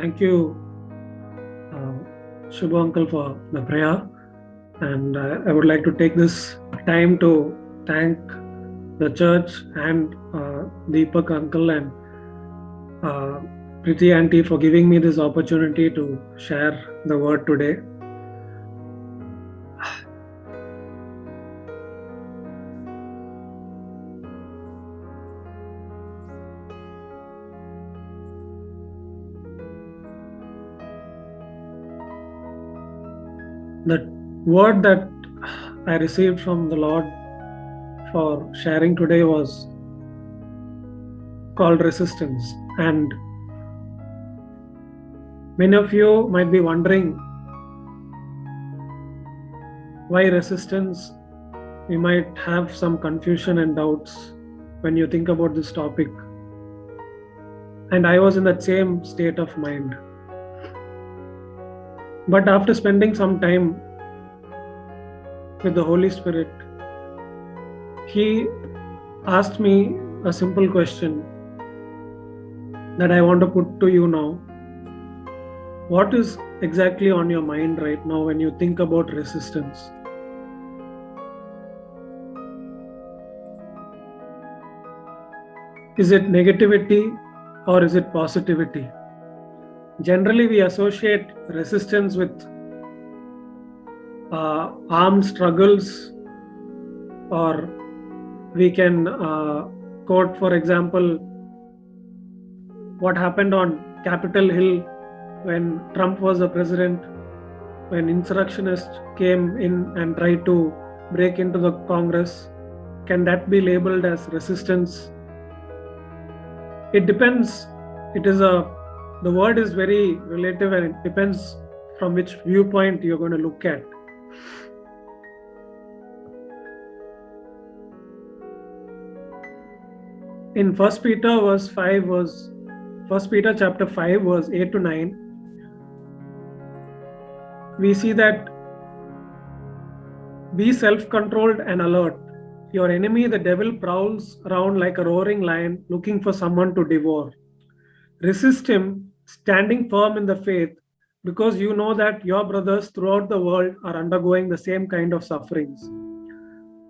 Thank you, Shubha uncle, for the prayer. And I would like to take this time to thank the church and Deepak uncle and uh, Priti auntie for giving me this opportunity to share the word today. The word that I received from the Lord for sharing today was called resistance. And many of you might be wondering why resistance. You might have some confusion and doubts when you think about this topic. And I was in that same state of mind. But after spending some time with the Holy Spirit, He asked me a simple question that I want to put to you now. What is exactly on your mind right now when you think about resistance? Is it negativity or is it positivity? Generally, we associate resistance with armed struggles, or we can quote, for example, what happened on Capitol Hill when Trump was the president, when insurrectionists came in and tried to break into the Congress. Can that be labeled as resistance? It depends. The word is very relative, and it depends from which viewpoint you're going to look at. In 1 Peter chapter 5 verse 8 to 9, we see that be self-controlled and alert. Your enemy, the devil, prowls around like a roaring lion looking for someone to devour. Resist him, standing firm in the faith, because you know that your brothers throughout the world are undergoing the same kind of sufferings.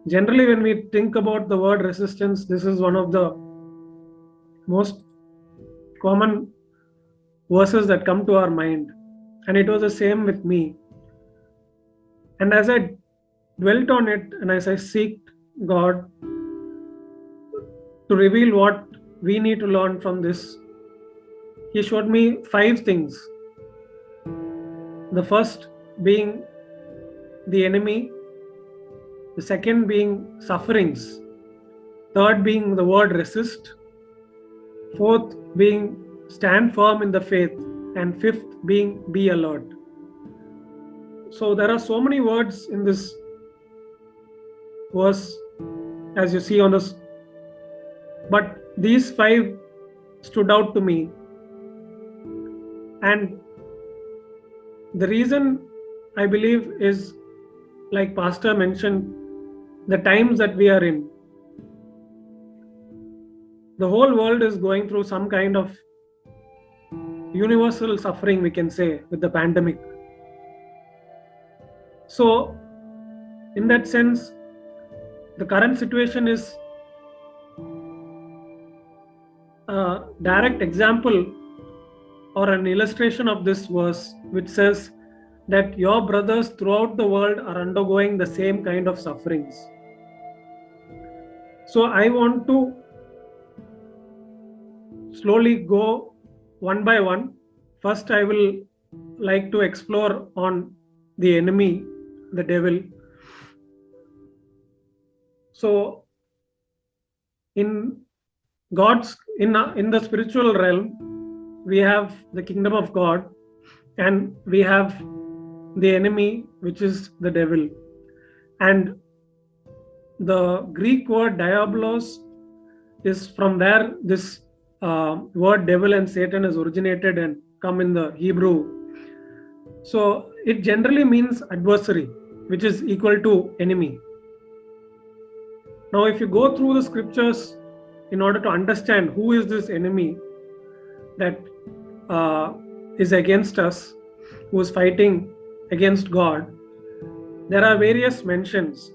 Generally, when we think about the word resistance, this is one of the most common verses that come to our mind. And it was the same with me. And as I dwelt on it and as I seeked God to reveal what we need to learn from this, He showed me 5 things. The first being the enemy, the second being sufferings, third being the word resist, fourth being stand firm in the faith, and fifth being be alert. So there are so many words in this verse, as you see on this, but these 5 stood out to me. And the reason, I believe, is, like Pastor mentioned, the times that we are in. The whole world is going through some kind of universal suffering, we can say, with the pandemic. So, in that sense, the current situation is a direct example or an illustration of this verse, which says that your brothers throughout the world are undergoing the same kind of sufferings. So I want to slowly go one by one. First, I will like to explore on the enemy, the devil. So in the spiritual realm, we have the kingdom of God, and we have the enemy, which is the devil. And the Greek word diabolos is from where this word devil and Satan has originated and come in the Hebrew. So it generally means adversary, which is equal to enemy. Now, if you go through the scriptures in order to understand who is this enemy, that is against us, who is fighting against God, there are various mentions.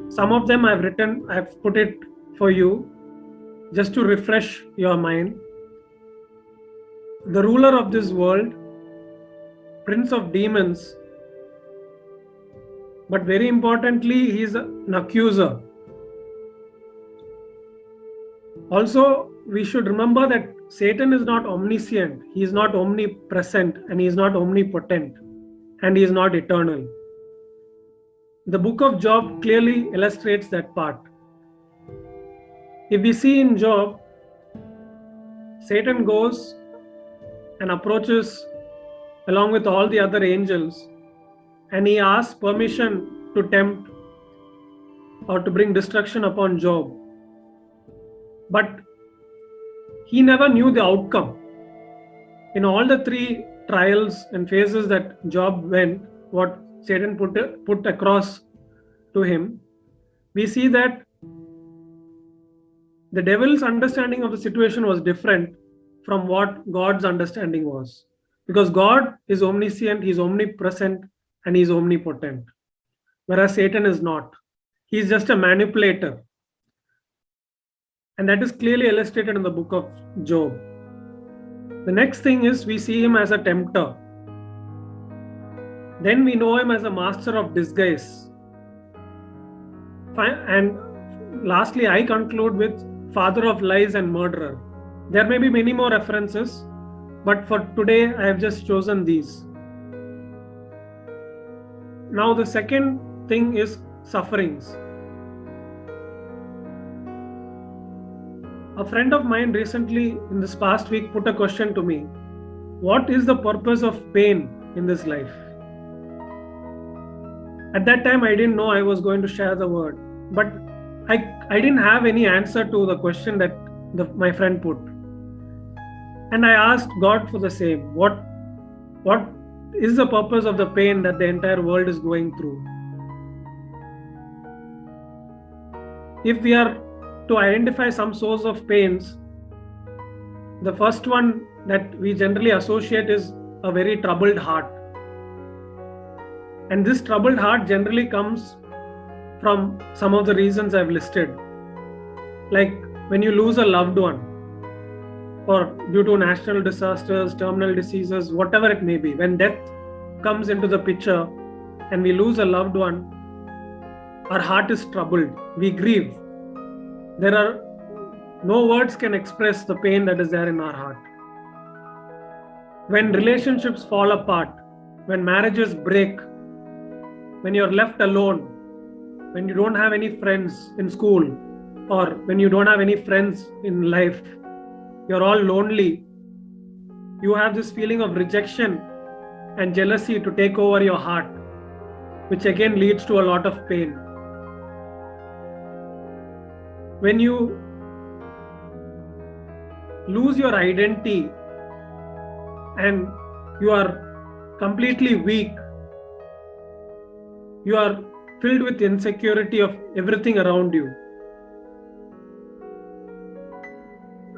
Some of them I've put it for you just to refresh your mind. The ruler of this world, prince of demons, but very importantly, he is an accuser. Also, we should remember that Satan is not omniscient, he is not omnipresent, and he is not omnipotent, and he is not eternal. The book of Job clearly illustrates that part. If we see in Job, Satan goes and approaches along with all the other angels, and he asks permission to tempt or to bring destruction upon Job. But he never knew the outcome. In all the three trials and phases that Job went, what Satan put across to him, we see that the devil's understanding of the situation was different from what God's understanding was. Because God is omniscient, he's omnipresent, and he's omnipotent. Whereas Satan is not. He's just a manipulator. And that is clearly illustrated in the book of Job. The next thing is we see him as a tempter. Then we know him as a master of disguise. And lastly, I conclude with father of lies and murderer. There may be many more references, but for today I have just chosen these. Now the second thing is sufferings. A friend of mine recently in this past week put a question to me. What is the purpose of pain in this life? At that time I didn't know I was going to share the word, but I didn't have any answer to the question that my friend put. And I asked God for the same. What is the purpose of the pain that the entire world is going through? If we are to identify some source of pains, the first one that we generally associate is a very troubled heart. And this troubled heart generally comes from some of the reasons I've listed. Like when you lose a loved one, or due to natural disasters, terminal diseases, whatever it may be, when death comes into the picture and we lose a loved one, our heart is troubled. We grieve. There are no words can express the pain that is there in our heart. When relationships fall apart, when marriages break, when you're left alone, when you don't have any friends in school, or when you don't have any friends in life, you're all lonely, you have this feeling of rejection and jealousy to take over your heart, which again leads to a lot of pain. When you lose your identity and you are completely weak, you are filled with insecurity of everything around you.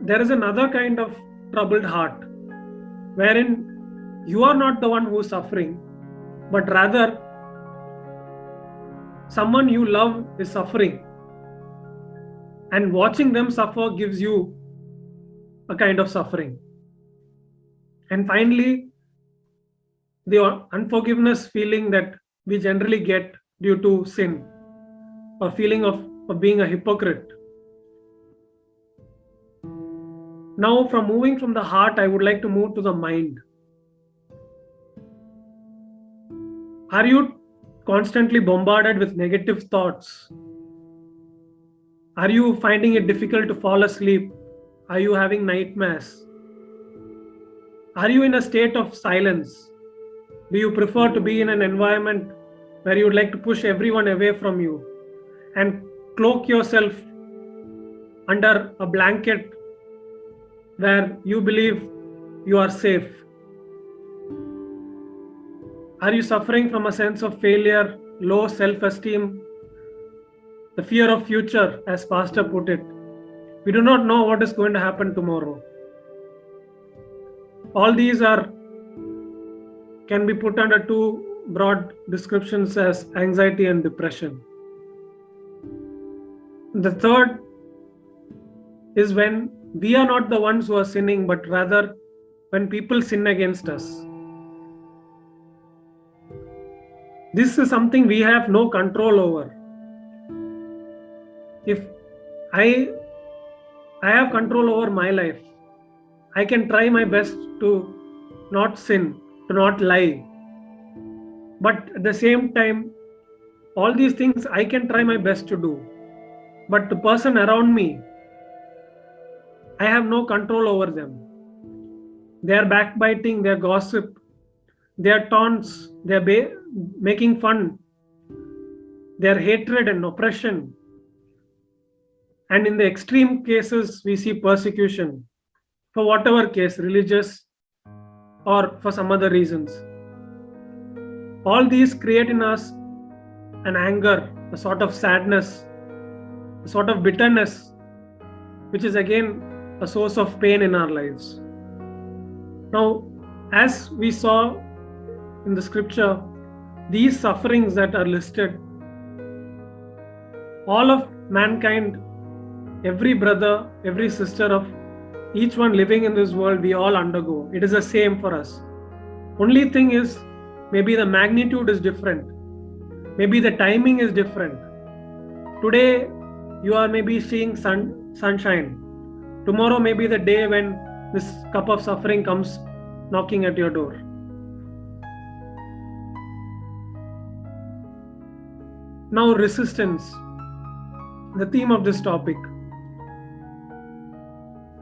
There is another kind of troubled heart wherein you are not the one who is suffering, but rather someone you love is suffering, and watching them suffer gives you a kind of suffering. And finally, the unforgiveness feeling that we generally get due to sin, or feeling of being a hypocrite. Now, from moving from the heart, I would like to move to the mind. Are you constantly bombarded with negative thoughts? Are you finding it difficult to fall asleep? Are you having nightmares? Are you in a state of silence? Do you prefer to be in an environment where you would like to push everyone away from you and cloak yourself under a blanket where you believe you are safe? Are you suffering from a sense of failure, low self-esteem, the fear of future, as Pastor put it? We do not know what is going to happen tomorrow. All these are can be put under two broad descriptions as anxiety and depression. The third is when we are not the ones who are sinning, but rather when people sin against us. This is something we have no control over. If I have control over my life, I can try my best to not sin, to not lie. But at the same time, all these things I can try my best to do. But the person around me, I have no control over them. They are backbiting, they are gossip, they are taunts, they are making fun, they are hatred and oppression. And in the extreme cases, we see persecution for whatever case, religious or for some other reasons. All these create in us an anger, a sort of sadness, a sort of bitterness, which is again a source of pain in our lives. Now, as we saw in the scripture, these sufferings that are listed, all of mankind, every brother, every sister of each one living in this world, we all undergo. It is the same for us. Only thing is, maybe the magnitude is different. Maybe the timing is different. Today, you are maybe seeing sunshine. Tomorrow may be the day when this cup of suffering comes knocking at your door. Now, resistance, the theme of this topic.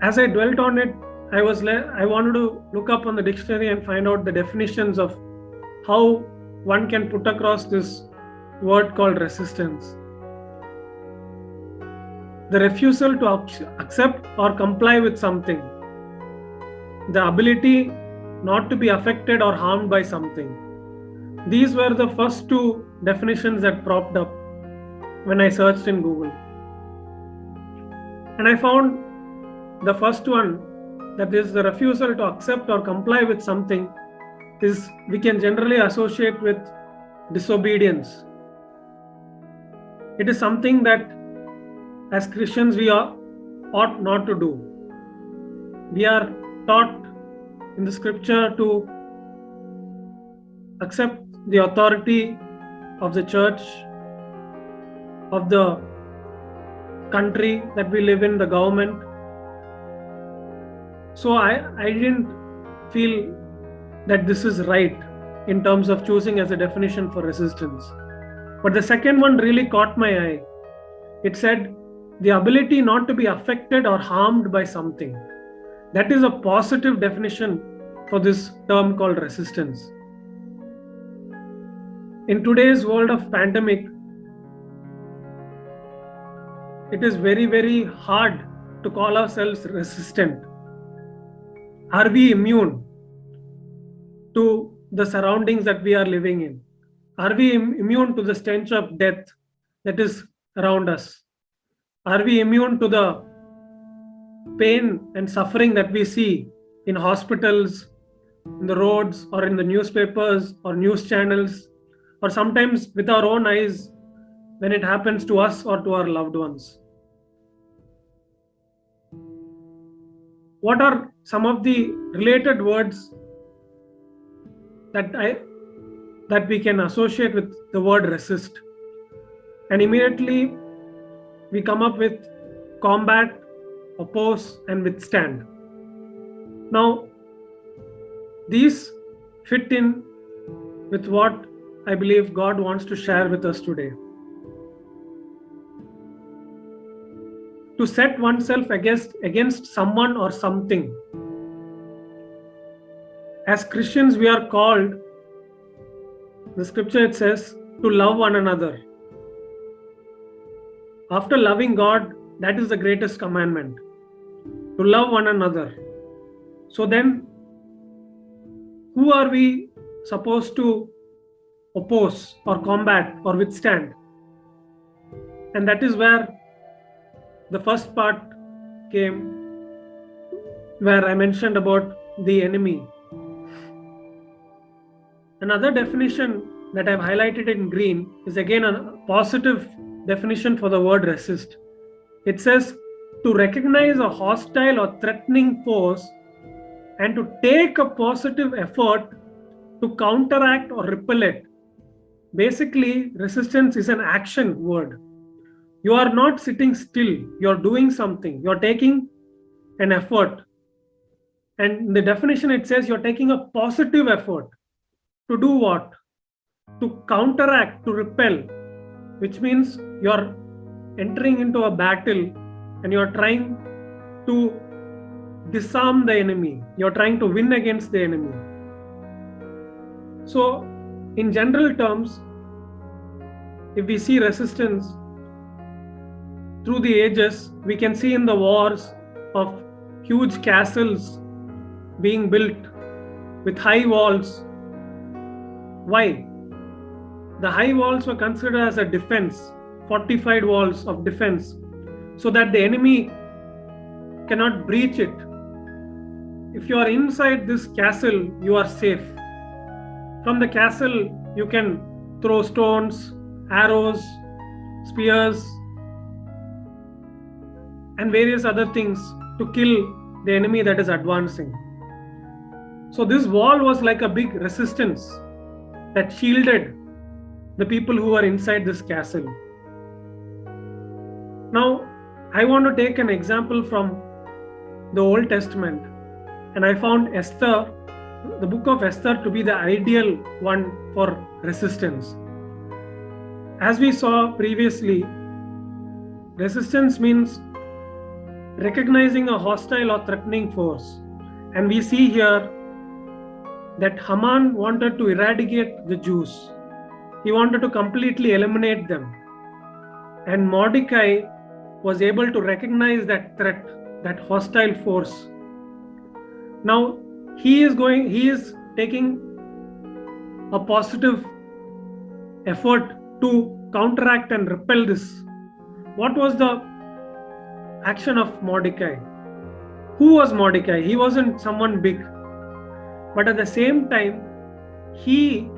As I dwelt on it, I wanted to look up on the dictionary and find out the definitions of how one can put across this word called resistance. The refusal to accept or comply with something. The ability not to be affected or harmed by something. These were the first two definitions that propped up when I searched in Google. And I found the first one, that is the refusal to accept or comply with something, is we can generally associate with disobedience. It is something that as Christians we ought not to do. We are taught in the scripture to accept the authority of the church, of the country that we live in, the government. So I didn't feel that this is right in terms of choosing as a definition for resistance. But the second one really caught my eye. It said the ability not to be affected or harmed by something. That is a positive definition for this term called resistance. In today's world of pandemic, it is very, very hard to call ourselves resistant. Are we immune to the surroundings that we are living in? Are we immune to the stench of death that is around us? Are we immune to the pain and suffering that we see in hospitals, in the roads, or in the newspapers or news channels, or sometimes with our own eyes when it happens to us or to our loved ones? What are some of the related words that we can associate with the word resist? And immediately we come up with combat, oppose, and withstand. Now, these fit in with what I believe God wants to share with us today. To set oneself against someone or something. As Christians, we are called, the scripture it says, to love one another. After loving God, that is the greatest commandment, to love one another. So then, who are we supposed to oppose or combat or withstand? And that is where the first part came, where I mentioned about the enemy. Another definition that I've highlighted in green is again a positive definition for the word resist. It says to recognize a hostile or threatening force and to take a positive effort to counteract or repel it. Basically, resistance is an action word. You are not sitting still, you're doing something, you're taking an effort. And in the definition, it says you're taking a positive effort to do what? To counteract, to repel, which means you're entering into a battle and you're trying to disarm the enemy, you're trying to win against the enemy. So, in general terms, if we see resistance through the ages, we can see in the wars of huge castles being built with high walls. Why? The high walls were considered as a defense, fortified walls of defense, so that the enemy cannot breach it. If you are inside this castle, you are safe. From the castle, you can throw stones, arrows, spears, and various other things to kill the enemy that is advancing. So, this wall was like a big resistance that shielded the people who were inside this castle. Now, I want to take an example from the Old Testament, and I found Esther, the book of Esther, to be the ideal one for resistance. As we saw previously, resistance means recognizing a hostile or threatening force. And we see here that Haman wanted to eradicate the Jews. He wanted to completely eliminate them. And Mordecai was able to recognize that threat, that hostile force. Now, he is taking a positive effort to counteract and repel this. What was the action of Mordecai? Who was Mordecai? He wasn't someone big. But at the same time, he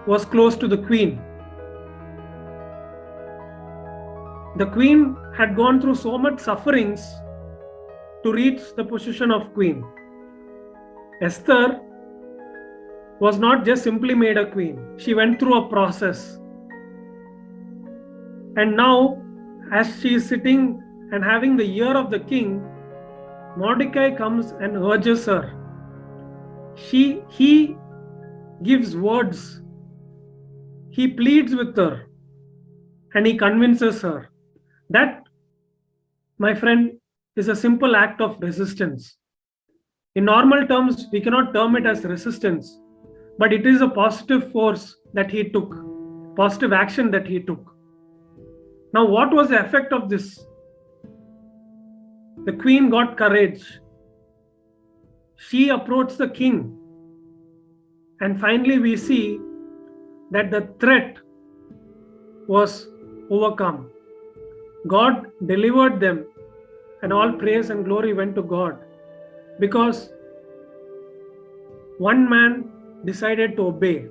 was close to the queen. The queen had gone through so much sufferings to reach the position of queen. Esther was not just simply made a queen. She went through a process. And now, as she is sitting and having the ear of the king, Mordecai comes and urges her. He gives words. He pleads with her and he convinces her. That, my friend, is a simple act of resistance. In normal terms, we cannot term it as resistance, but it is a positive force that he took, positive action that he took. Now, what was the effect of this? The queen got courage. She approached the king. And finally, we see that the threat was overcome. God delivered them, and all praise and glory went to God, because one man decided to obey.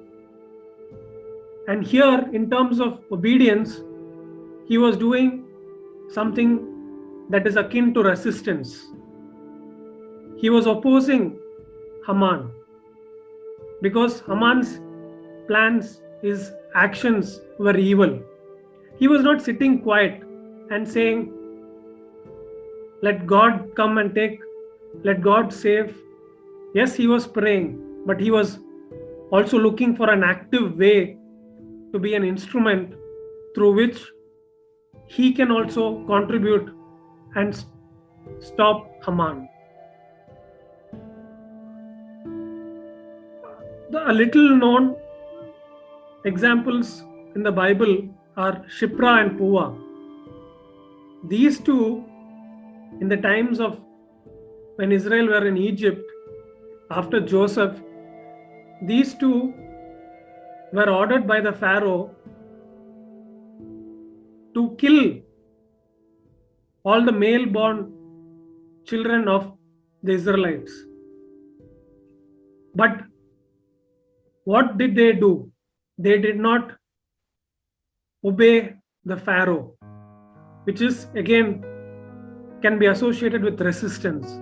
And here, in terms of obedience, he was doing something that is akin to resistance. He was opposing Haman, because Haman's plans, his actions were evil. He was not sitting quiet and saying, let God come and take, let God save. Yes, he was praying, but he was also looking for an active way to be an instrument through which he can also contribute and stop Haman. A little known examples in the Bible are Shipra and Puah. These two, in the times of when Israel were in Egypt after Joseph, these two were ordered by the Pharaoh to kill all the male-born children of the Israelites. But What did they do? They did not obey the Pharaoh, which is again can be associated with resistance.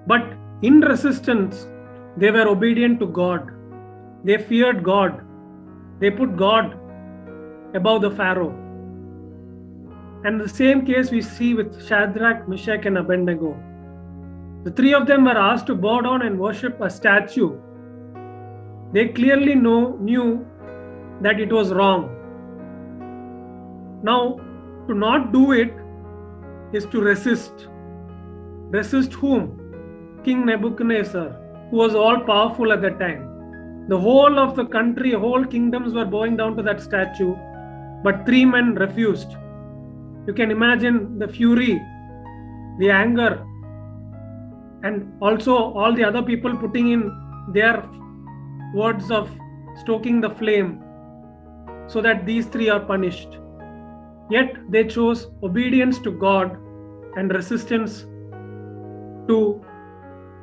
But in resistance, they were obedient to God. They feared God. They put God above the Pharaoh. And the same case we see with Shadrach, Meshach, and Abednego. The three of them were asked to bow down and worship a statue. They clearly knew that it was wrong. Now, to not do it is to resist. Resist whom? King Nebuchadnezzar, who was all powerful at that time. The whole of the country, whole kingdoms were bowing down to that statue, but three men refused. You can imagine the fury, the anger, and also all the other people putting in their words of stoking the flame so that these three are punished. Yet they chose obedience to God and resistance to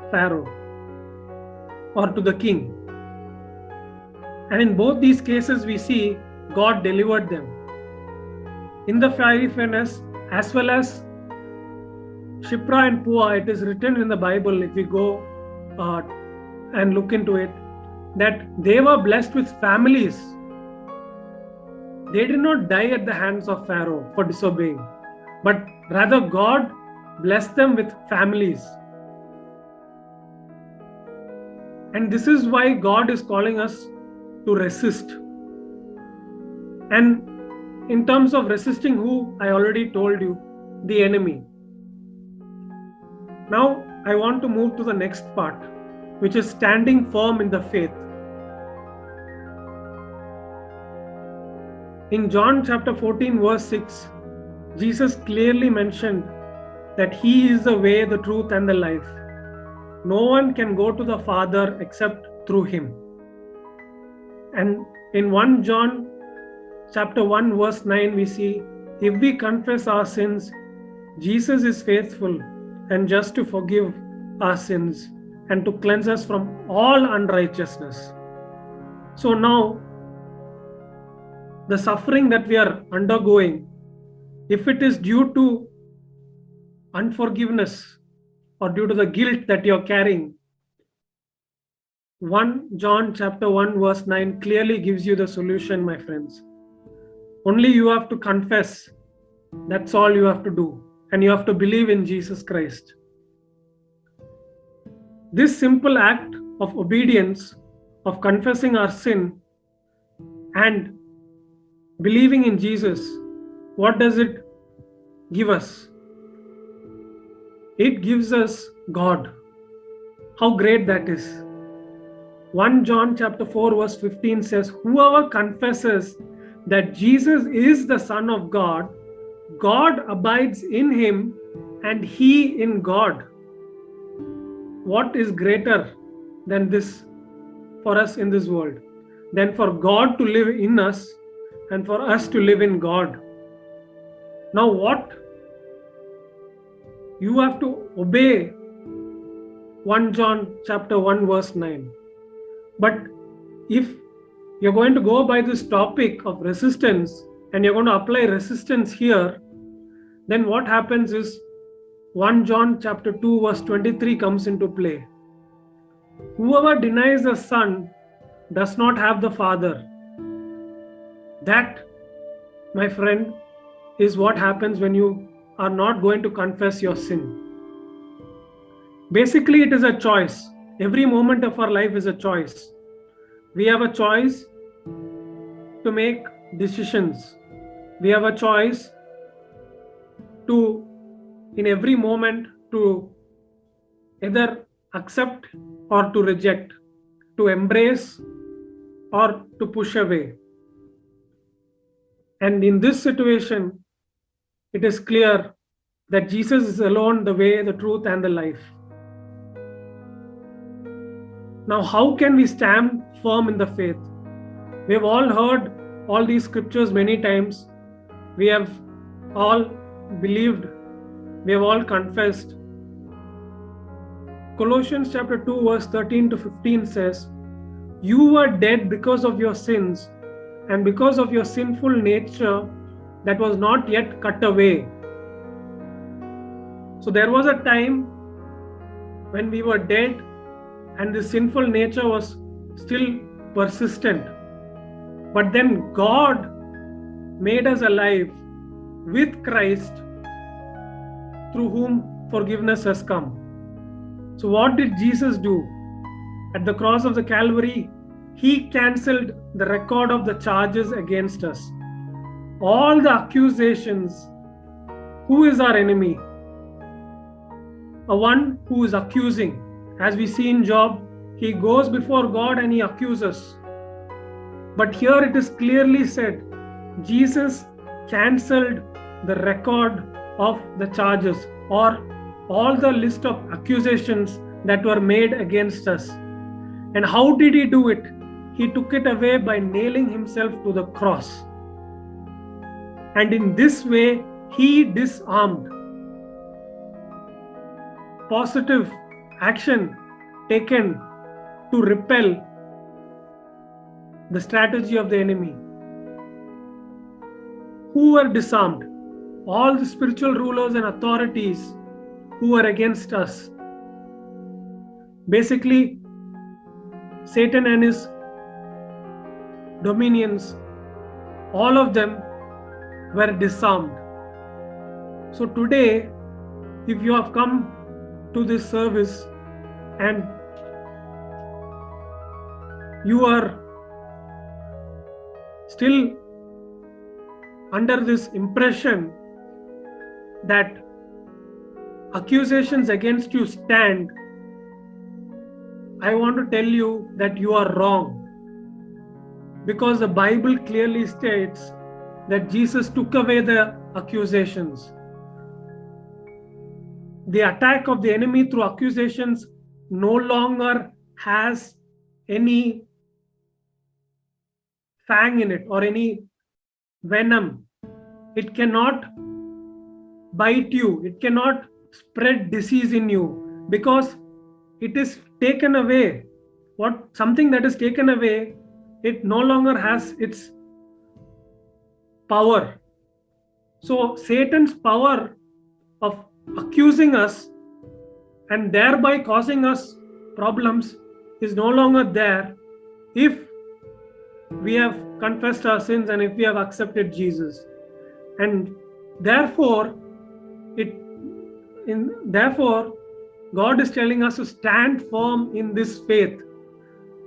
Pharaoh or to the king. And in both these cases, we see God delivered them. In the fiery furnace, as well as Shipra and Pua, it is written in the Bible, if we go and look into it, that they were blessed with families. They did not die at the hands of Pharaoh for disobeying, but rather God blessed them with families. And this is why God is calling us to resist. And in terms of resisting who, I already told you, the enemy. Now I want to move to the next part, which is standing firm in the faith. In John chapter 14 verse 6, Jesus clearly mentioned that He is the way, the truth, and the life. No one can go to the Father except through Him. And in 1 John chapter 1 verse 9, we see, if we confess our sins, Jesus is faithful and just to forgive our sins and to cleanse us from all unrighteousness. So now, the suffering that we are undergoing, if it is due to unforgiveness or due to the guilt that you're carrying, 1 John chapter 1 verse 9 clearly gives you the solution, my friends. Only you have to confess. That's all you have to do. And you have to believe in Jesus Christ. This simple act of obedience, of confessing our sin and believing in Jesus, what does it give us? It gives us God. How great that is. 1 John chapter 4 verse 15 says, whoever confesses that Jesus is the Son of God, God abides in him and he in God. What is greater than this for us in this world? Than for God to live in us and for us to live in God. Now what? You have to obey 1 John chapter 1 verse 9. But if you're going to go by this topic of resistance and you're going to apply resistance here, then what happens is 1 John chapter 2 verse 23 comes into play. Whoever denies the Son does not have the Father. That, my friend, is what happens when you are not going to confess your sin. Basically, it is a choice. Every moment of our life is a choice. We have a choice to make decisions. We have a choice to, in every moment, to either accept or to reject, to embrace or to push away. And in this situation, it is clear that Jesus is alone the way, the truth, and the life. Now, how can we stand firm in the faith? We have all heard all these scriptures many times. We have all believed. We have all confessed. Colossians chapter 2 verse 13 to 15 says, You were dead because of your sins and because of your sinful nature that was not yet cut away. So there was a time when we were dead and the sinful nature was still persistent. But then God made us alive with Christ, through whom forgiveness has come. So what did Jesus do? At the cross of the Calvary, he cancelled the record of the charges against us. All the accusations. Who is our enemy? A one who is accusing. As we see in Job, he goes before God and he accuses. But here it is clearly said, Jesus cancelled the record of the charges, or all the list of accusations that were made against us. And how did he do it? He took it away by nailing himself to the cross. And in this way, he disarmed. Positive action taken to repel the strategy of the enemy. Who were disarmed? All the spiritual rulers and authorities who were against us. Basically, Satan and his dominions, all of them were disarmed. So today, if you have come to this service and you are still under this impression that accusations against you stand, I want to tell you that you are wrong. Because the Bible clearly states that Jesus took away the accusations. The attack of the enemy through accusations no longer has any fang in it or any venom. It cannot bite you. It cannot spread disease in you because it is taken away. Something that is taken away, it no longer has its power. So Satan's power of accusing us and thereby causing us problems is no longer there if we have confessed our sins and if we have accepted Jesus. And therefore God is telling us to stand firm in this faith,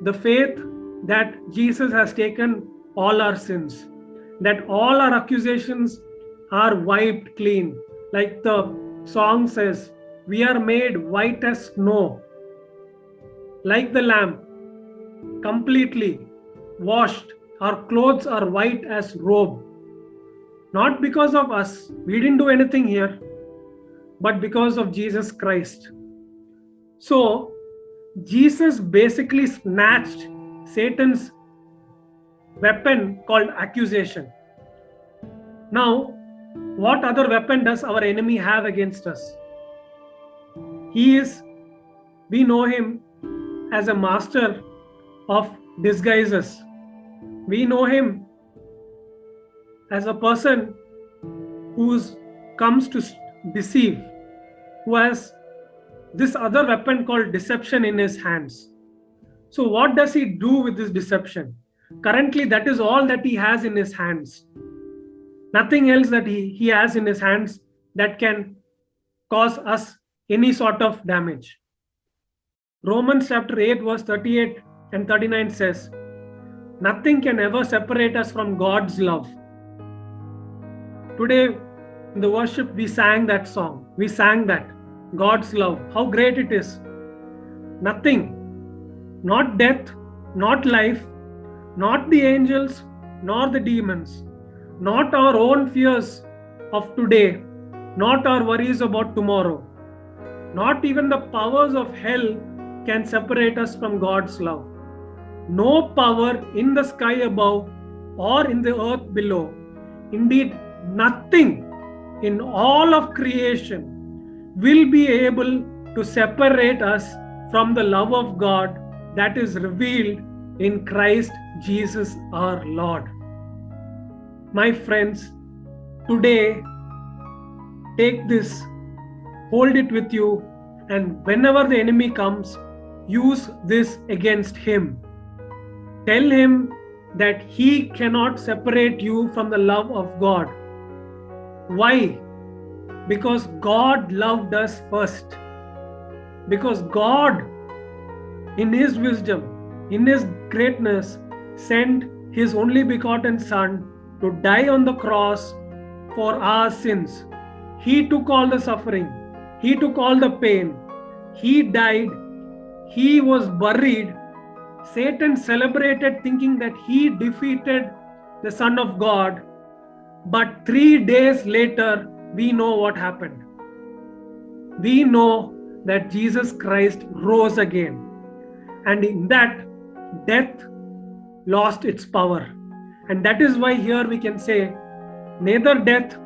the faith that Jesus has taken all our sins, that all our accusations are wiped clean. Like the song says, we are made white as snow, like the lamb, completely washed. Our clothes are white as robe. Not because of us, we didn't do anything here, but because of Jesus Christ. So Jesus basically snatched Satan's weapon called accusation. Now, what other weapon does our enemy have against us? We know him as a master of disguises. We know him as a person who comes to deceive, who has this other weapon called deception in his hands. So what does he do with this deception? Currently, that is all that he has in his hands. Nothing else that he has in his hands that can cause us any sort of damage. Romans chapter 8 verse 38 and 39 says, nothing can ever separate us from God's love. Today in the worship we sang that song. We sang that, God's love, how great it is. Nothing, not death, not life, not the angels, nor the demons, not our own fears of today, not our worries about tomorrow, not even the powers of hell can separate us from God's love. No power in the sky above or in the earth below, indeed nothing in all of creation will be able to separate us from the love of God that is revealed in Christ Jesus our Lord. My friends, today take this, hold it with you, and whenever the enemy comes, use this against him. Tell him that he cannot separate you from the love of God. Why? Because God loved us first. Because God, in His wisdom, in His greatness, sent His only begotten Son to die on the cross for our sins. He took all the suffering, He took all the pain, He died, He was buried. Satan celebrated thinking that he defeated the Son of God. But 3 days later, we know what happened. We know that Jesus Christ rose again. And in that, death lost its power. And that is why here we can say, neither death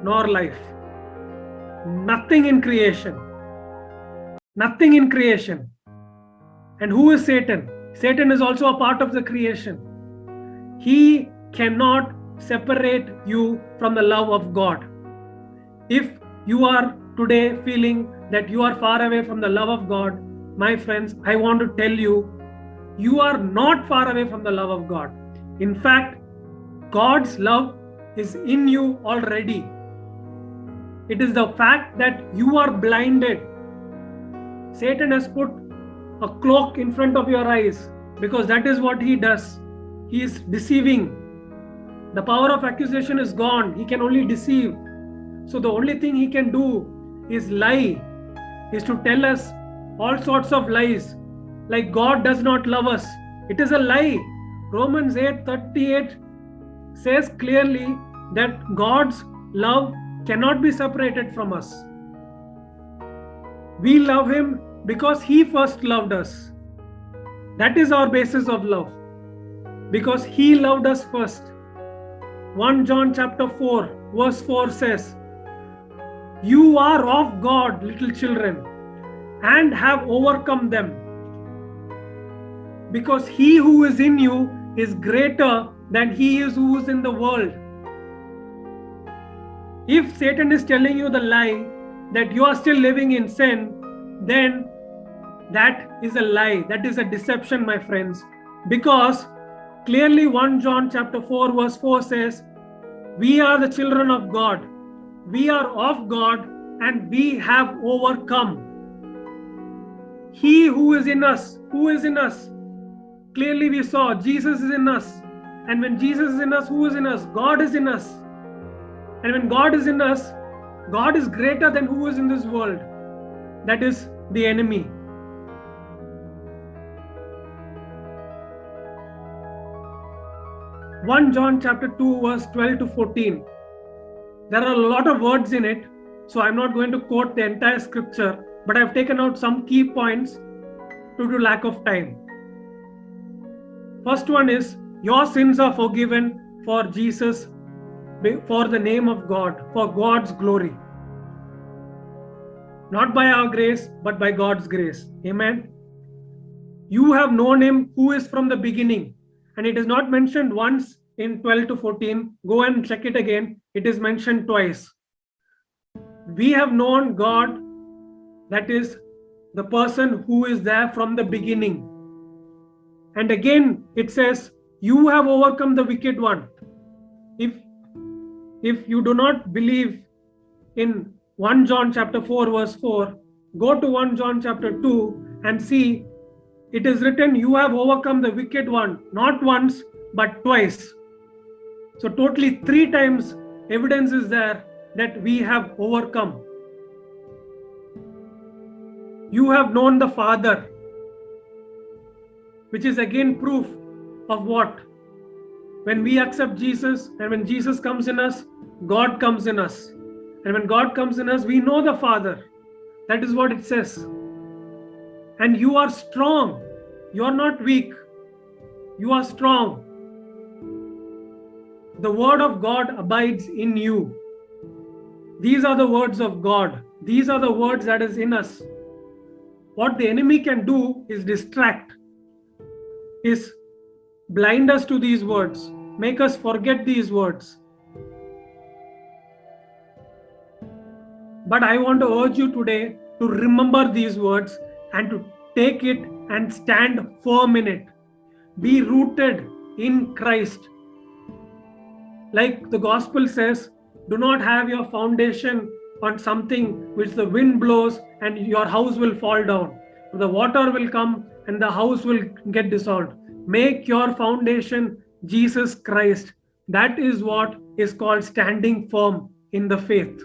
nor life. Nothing in creation. Nothing in creation. And who is Satan? Satan is also a part of the creation. He cannot separate you from the love of God. If you are today feeling that you are far away from the love of God, my friends, I want to tell you, you are not far away from the love of God. In fact, God's love is in you already. It is the fact that you are blinded. Satan has put a cloak in front of your eyes because that is what he does. He is deceiving. The power of accusation is gone. He can only deceive. So the only thing he can do is lie, is to tell us all sorts of lies, like God does not love us. It is a lie. Romans 8:38 says clearly that God's love cannot be separated from us. We love Him because He first loved us. That is our basis of love. Because He loved us first. 1 John chapter 4 verse 4 says, "You are of God, little children, and have overcome them. Because He who is in you is greater than he is who is in the world." If Satan is telling you the lie that you are still living in sin, then that is a lie. That is a deception, my friends. Because clearly 1 John chapter 4 verse 4 says, we are the children of God. We are of God and we have overcome. He who is in us, who is in us? Clearly we saw Jesus is in us. And when Jesus is in us, who is in us? God is in us. And when God is in us, God is greater than who is in this world. That is the enemy. (1 John chapter 2 verse 12 to 14). There are a lot of words in it, so I'm not going to quote the entire scripture, but I've taken out some key points due to lack of time. First one is, your sins are forgiven for Jesus, for the name of God, for God's glory. Not by our grace, but by God's grace. Amen. You have known Him who is from the beginning. And it is not mentioned once in 12 to 14. Go and check it again. It is mentioned twice. We have known God, that is the person who is there from the beginning. And again it says, you have overcome the wicked one. If you do not believe in 1 John chapter 4 verse 4, go to 1 John chapter 2 and see, it is written, you have overcome the wicked one, not once, but twice. So totally 3 times evidence is there that we have overcome. You have known the Father, which is again proof of what? When we accept Jesus and when Jesus comes in us, God comes in us. And when God comes in us, we know the Father. That is what it says. And you are strong. You are not weak. You are strong. The word of God abides in you. These are the words of God. These are the words that is in us. What the enemy can do is distract, is blind us to these words, make us forget these words. But I want to urge you today to remember these words and to take it and stand firm in it. Be rooted in Christ. Like the gospel says, do not have your foundation on something which the wind blows and your house will fall down. The water will come and the house will get dissolved. Make your foundation Jesus Christ. That is what is called standing firm in the faith.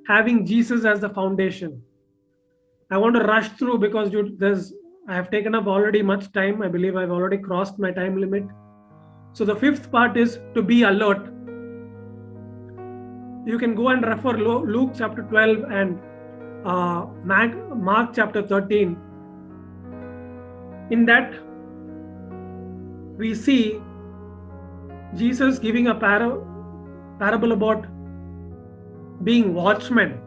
Having Jesus as the foundation. I want to rush through because I have taken up already much time. I believe I've already crossed my time limit. So the fifth part is to be alert. You can go and refer Luke chapter 12 and Mark chapter 13. In that, we see Jesus giving a parable about being watchmen,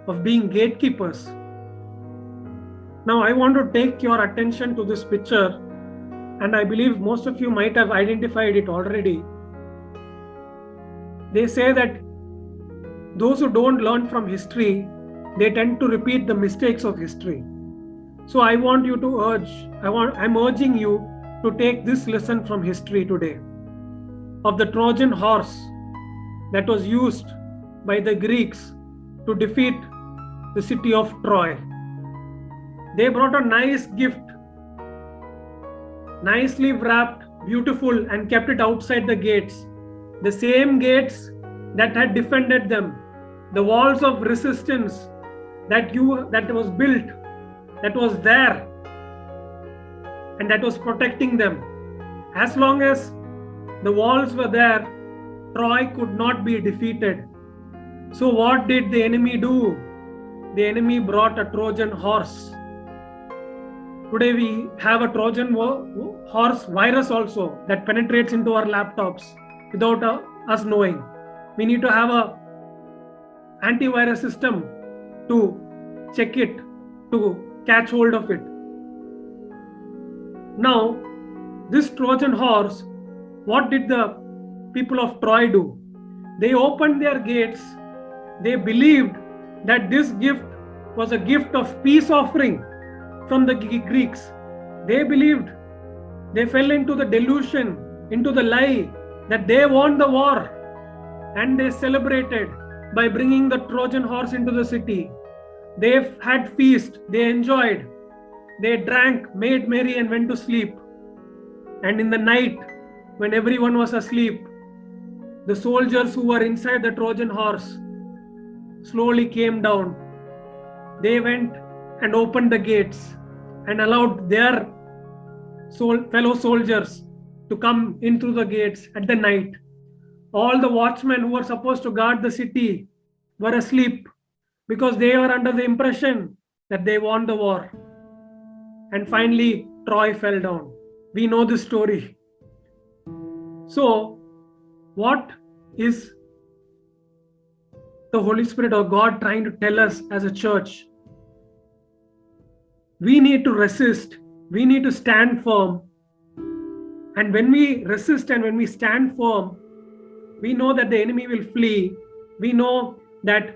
of being gatekeepers. Now, I want to take your attention to this picture, and I believe most of you might have identified it already. They say that those who don't learn from history, they tend to repeat the mistakes of history. So I want you to I'm urging you to take this lesson from history today of the Trojan horse that was used by the Greeks to defeat the city of Troy. They brought a nice gift, nicely wrapped, beautiful, and kept it outside the gates. The same gates that had defended them, the walls of resistance that was built, that was there, and that was protecting them. As long as the walls were there, Troy could not be defeated. So what did the enemy do? The enemy brought a Trojan horse. Today we have a Trojan horse virus also that penetrates into our laptops without us knowing. We need to have a antivirus system to check it, to catch hold of it. Now, this Trojan horse, what did the people of Troy do? They opened their gates. They believed that this gift was a gift of peace offering from the Greeks. They believed, they fell into the delusion, into the lie that they won the war, and they celebrated by bringing the Trojan horse into the city. They had feast, they enjoyed, they drank, made merry, and went to sleep. And in the night, when everyone was asleep, the soldiers who were inside the Trojan horse slowly came down. They went and opened the gates and allowed their fellow soldiers to come in through the gates at the night. All the watchmen who were supposed to guard the city were asleep because they were under the impression that they won the war. And finally, Troy fell down. We know this story. So, what is the Holy Spirit or God trying to tell us as a church? We need to resist. We need to stand firm. And when we resist and when we stand firm, we know that the enemy will flee. We know that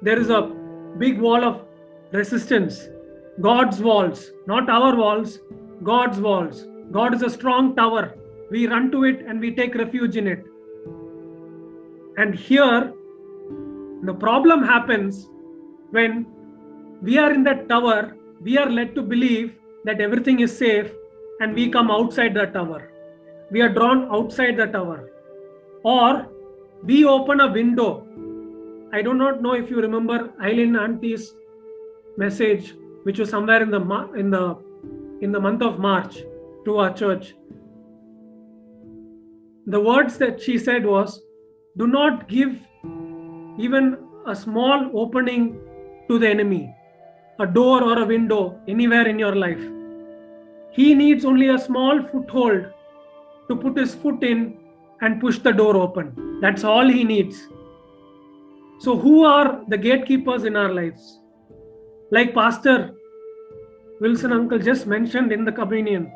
there is a big wall of resistance. God's walls, not our walls, God's walls. God is a strong tower. We run to it and we take refuge in it. And here, the problem happens when we are in that tower, we are led to believe that everything is safe and we come outside the tower. We are drawn outside the tower. Or we open a window. I do not know if you remember Eileen Auntie's message, which was somewhere in the month of March to our church. The words that she said was, do not give even a small opening to the enemy, a door or a window anywhere in your life. He needs only a small foothold to put his foot in and push the door open. That's all he needs. So who are the gatekeepers in our lives? Like Pastor Wilson uncle just mentioned in the communion,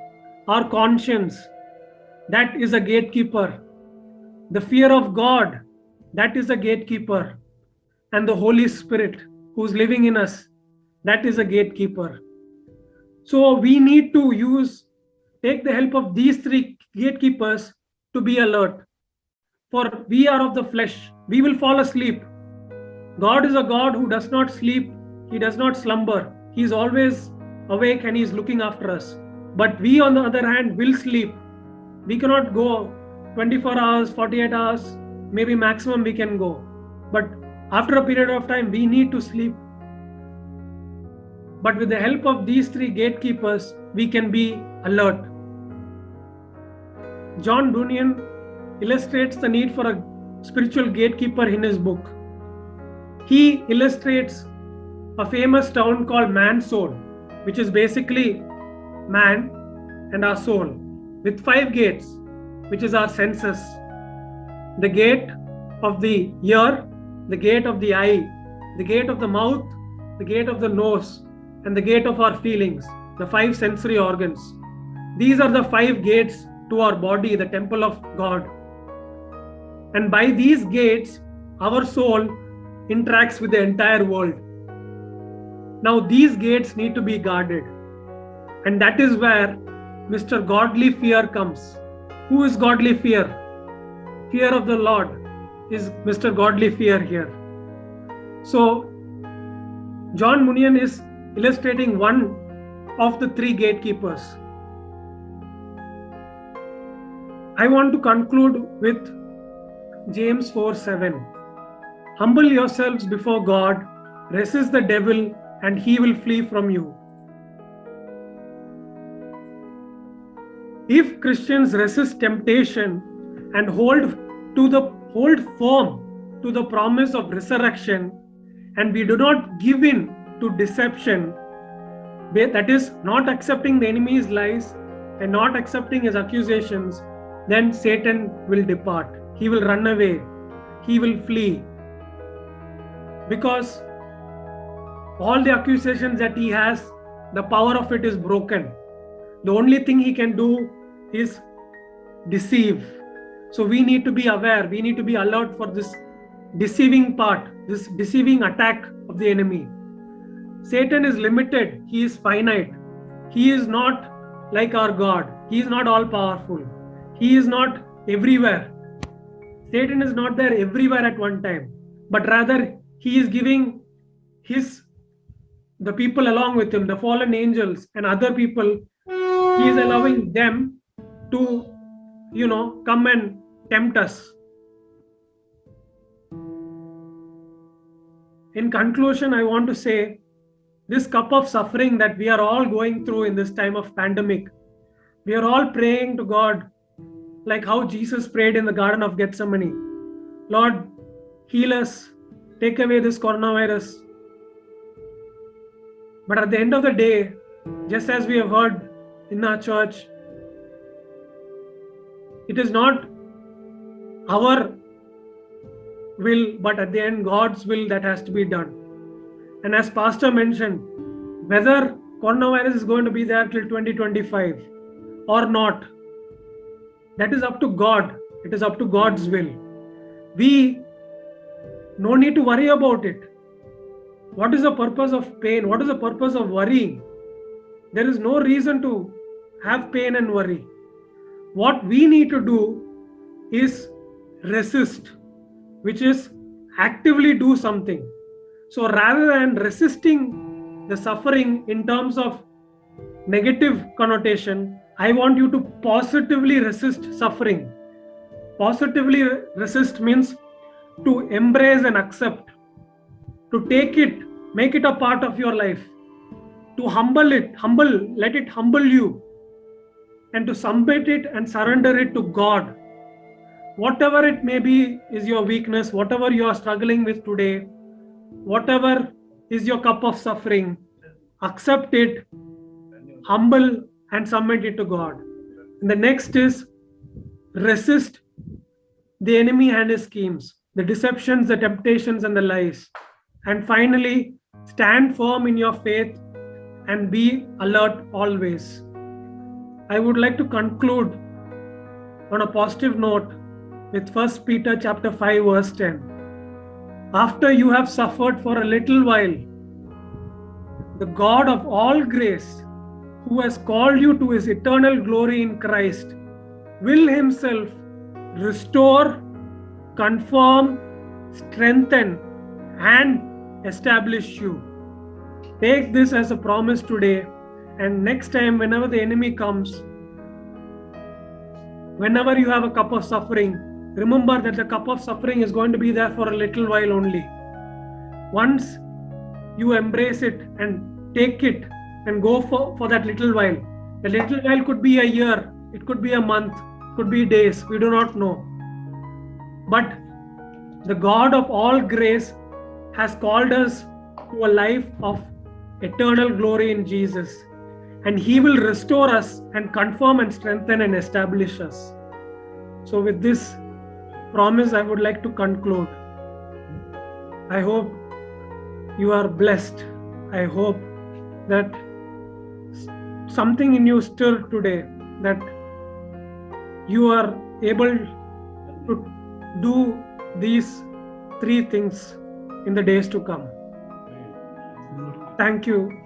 our conscience, that is a gatekeeper. The fear of God, that is a gatekeeper. And the Holy Spirit, who's living in us, that is a gatekeeper. So we need to take the help of these three gatekeepers to be alert. For we are of the flesh, we will fall asleep. God is a God who does not sleep, He does not slumber. He is always awake and He is looking after us. But we, on the other hand, will sleep. We cannot go 24 hours, 48 hours, maybe maximum we can go. But after a period of time, we need to sleep. But with the help of these three gatekeepers, we can be alert. John Bunyan illustrates the need for a spiritual gatekeeper in his book. He illustrates a famous town called Man's Soul, which is basically man and our soul, with 5 gates, which is our senses. The gate of the ear, the gate of the eye, the gate of the mouth, the gate of the nose, and the gate of our feelings, the 5 sensory organs. These are the 5 gates to our body, the temple of God. And by these gates, our soul interacts with the entire world. Now, these gates need to be guarded. And that is where Mr. Godly Fear comes. Who is godly fear? Fear of the Lord is Mr. Godly Fear here. So, John Bunyan is illustrating one of the 3 gatekeepers. I want to conclude with James 4:7. Humble yourselves before God, resist the devil, and he will flee from you. If Christians resist temptation and hold firm to the promise of resurrection, and we do not give in to deception, that is, not accepting the enemy's lies and not accepting his accusations, then Satan will depart. He will run away. He will flee. Because all the accusations that he has, the power of it is broken. The only thing he can do is deceive. So we need to be aware. We need to be alert for this deceiving part, this deceiving attack of the enemy. Satan is limited. He is finite. He is not like our God. He is not all powerful. He is not everywhere. Satan is not there everywhere at one time, but rather he is giving the people along with him, the fallen angels and other people, he is allowing them to, come and tempt us. In conclusion, I want to say this cup of suffering that we are all going through in this time of pandemic, we are all praying to God like how Jesus prayed in the Garden of Gethsemane. Lord, heal us, take away this coronavirus. But at the end of the day, just as we have heard in our church, it is not our will, but at the end, God's will that has to be done. And as Pastor mentioned, whether coronavirus is going to be there till 2025 or not, that is up to God. It is up to God's will. We no need to worry about it. What is the purpose of pain? What is the purpose of worrying? There is no reason to have pain and worry. What we need to do is resist, which is actively do something. So rather than resisting the suffering in terms of negative connotation, I want you to positively resist suffering. Positively resist means to embrace and accept, to take it, make it a part of your life, to let it humble you, and to submit it and surrender it to God. Whatever it may be is your weakness, whatever you are struggling with today, whatever is your cup of suffering, accept it, humble and submit it to God. And the next is resist the enemy and his schemes, the deceptions, the temptations and the lies. And finally, stand firm in your faith and be alert always. I would like to conclude on a positive note with 1 Peter chapter 5 verse 10. After you have suffered for a little while, the God of all grace, who has called you to his eternal glory in Christ, will himself restore, confirm, strengthen, and establish you. Take this as a promise today, and next time, whenever the enemy comes, whenever you have a cup of suffering, remember that the cup of suffering is going to be there for a little while only. Once you embrace it and take it and go for that little while, the little while could be a year, it could be a month, could be days, we do not know. But the God of all grace has called us to a life of eternal glory in Jesus, and he will restore us and confirm and strengthen and establish us. So with this promise, I would like to conclude. I hope you are blessed. I hope that something in you stirred today, that you are able to do these 3 things in the days to come. Thank you.